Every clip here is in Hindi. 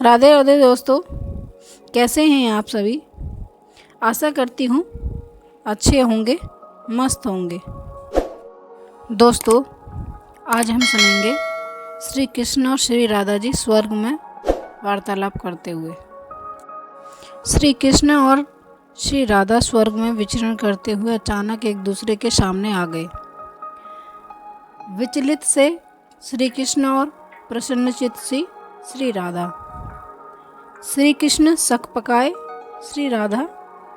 राधे राधे दोस्तों, कैसे हैं आप सभी। आशा करती हूँ अच्छे होंगे, मस्त होंगे। दोस्तों, आज हम सुनेंगे श्री कृष्ण और श्री राधा जी स्वर्ग में वार्तालाप करते हुए। श्री कृष्ण और श्री राधा स्वर्ग में विचरण करते हुए अचानक एक दूसरे के सामने आ गए। विचलित से श्री कृष्ण और प्रसन्नचित्त सी श्री राधा। श्री कृष्ण सकपकाए, श्री राधा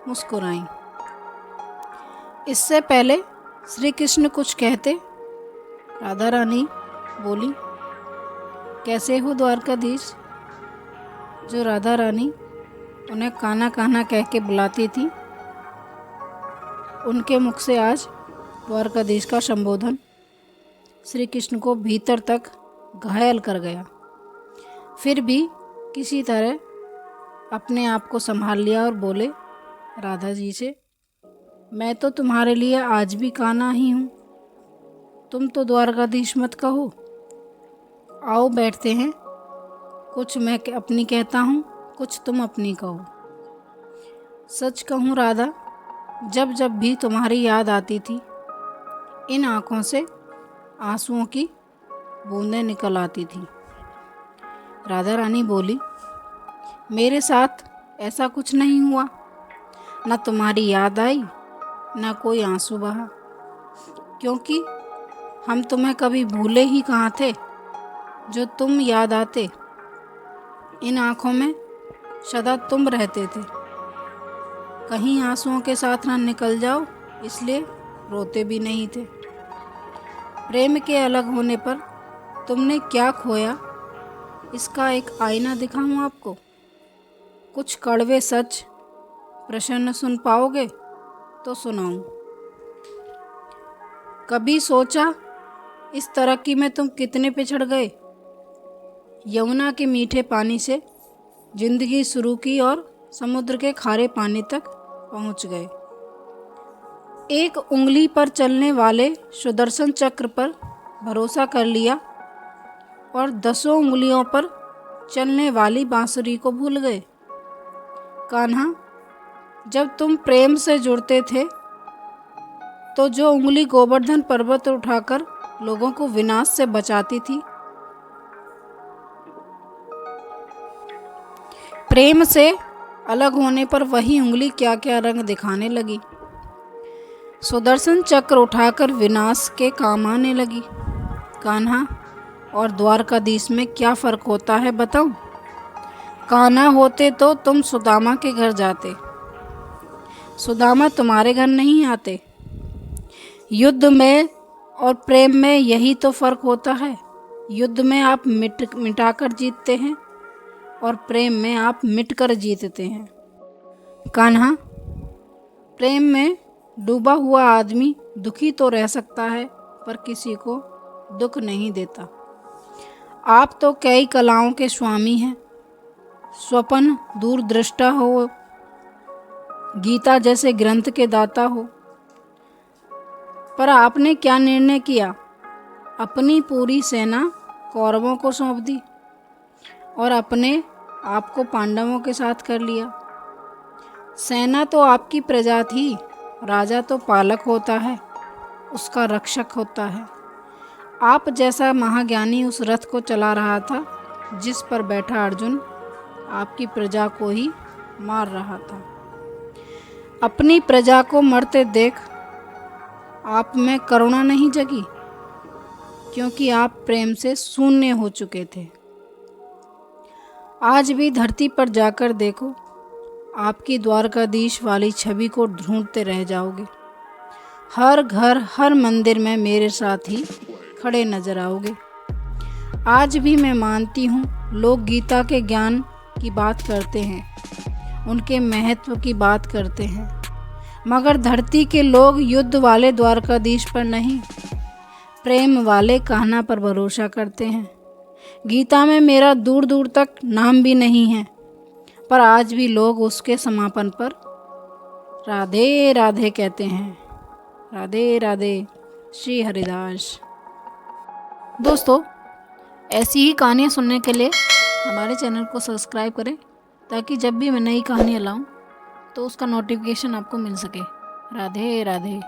मुस्कुराई। इससे पहले श्री कृष्ण कुछ कहते, राधा रानी बोली, कैसे हो द्वारकाधीश। जो राधा रानी उन्हें कान्हा कान्हा कह के बुलाती थी, उनके मुख से आज द्वारकाधीश का संबोधन श्री कृष्ण को भीतर तक घायल कर गया। फिर भी किसी तरह अपने आप को संभाल लिया और बोले राधा जी से, मैं तो तुम्हारे लिए आज भी कान्हा ही हूँ, तुम तो द्वारकाधीश मत कहो। आओ बैठते हैं, कुछ मैं अपनी कहता हूँ, कुछ तुम अपनी कहो। सच कहूँ राधा, जब जब भी तुम्हारी याद आती थी, इन आँखों से आंसुओं की बूंदें निकल आती थी। राधा रानी बोली, मेरे साथ ऐसा कुछ नहीं हुआ, न तुम्हारी याद आई न कोई आंसू बहा, क्योंकि हम तुम्हें कभी भूले ही कहाँ थे। जो तुम याद आते, इन आँखों में सदा तुम रहते थे। कहीं आंसुओं के साथ न निकल जाओ, इसलिए रोते भी नहीं थे। प्रेम के अलग होने पर तुमने क्या खोया, इसका एक आईना दिखाऊं आपको। कुछ कड़वे सच प्रश्न सुन पाओगे तो सुनाऊं। कभी सोचा इस तरक्की में तुम कितने पिछड़ गए। यमुना के मीठे पानी से जिंदगी शुरू की और समुद्र के खारे पानी तक पहुंच गए। एक उंगली पर चलने वाले सुदर्शन चक्र पर भरोसा कर लिया और 10 उंगलियों पर चलने वाली बांसुरी को भूल गए। कान्हा, जब तुम प्रेम से जुड़ते थे तो जो उंगली गोवर्धन पर्वत उठाकर लोगों को विनाश से बचाती थी, प्रेम से अलग होने पर वही उंगली क्या क्या रंग दिखाने लगी। सुदर्शन चक्र उठाकर विनाश के काम आने लगी। कान्हा और द्वारकाधीश में क्या फर्क होता है बताऊं। कान्हा होते तो तुम सुदामा के घर जाते, सुदामा तुम्हारे घर नहीं आते। युद्ध में और प्रेम में यही तो फर्क होता है। युद्ध में आप मिटाकर जीतते हैं और प्रेम में आप मिटकर जीतते हैं। कान्हा, प्रेम में डूबा हुआ आदमी दुखी तो रह सकता है, पर किसी को दुख नहीं देता। आप तो कई कलाओं के स्वामी हैं, स्वपन दूरदृष्टा हो, गीता जैसे ग्रंथ के दाता हो, पर आपने क्या निर्णय किया। अपनी पूरी सेना कौरवों को सौंप दी और अपने आप को पांडवों के साथ कर लिया। सेना तो आपकी प्रजा थी, राजा तो पालक होता है, उसका रक्षक होता है। आप जैसा महाज्ञानी उस रथ को चला रहा था जिस पर बैठा अर्जुन आपकी प्रजा को ही मार रहा था। अपनी प्रजा को मरते देख आप में करुणा नहीं जगी, क्योंकि आप प्रेम से शून्य हो चुके थे। आज भी धरती पर जाकर देखो, आपकी द्वारकाधीश वाली छवि को ढूंढते रह जाओगे। हर घर हर मंदिर में मेरे साथ ही खड़े नजर आओगे। आज भी मैं मानती हूँ लोग गीता के ज्ञान की बात करते हैं, उनके महत्व की बात करते हैं, मगर धरती के लोग युद्ध वाले द्वारकाधीश पर नहीं, प्रेम वाले कान्हा पर भरोसा करते हैं। गीता में मेरा दूर दूर तक नाम भी नहीं है, पर आज भी लोग उसके समापन पर राधे राधे कहते हैं। राधे राधे, श्री हरिदास। दोस्तों, ऐसी ही कहानियाँ सुनने के लिए हमारे चैनल को सब्सक्राइब करें ताकि जब भी मैं नई कहानियाँ लाऊं तो उसका नोटिफिकेशन आपको मिल सके। राधे राधे।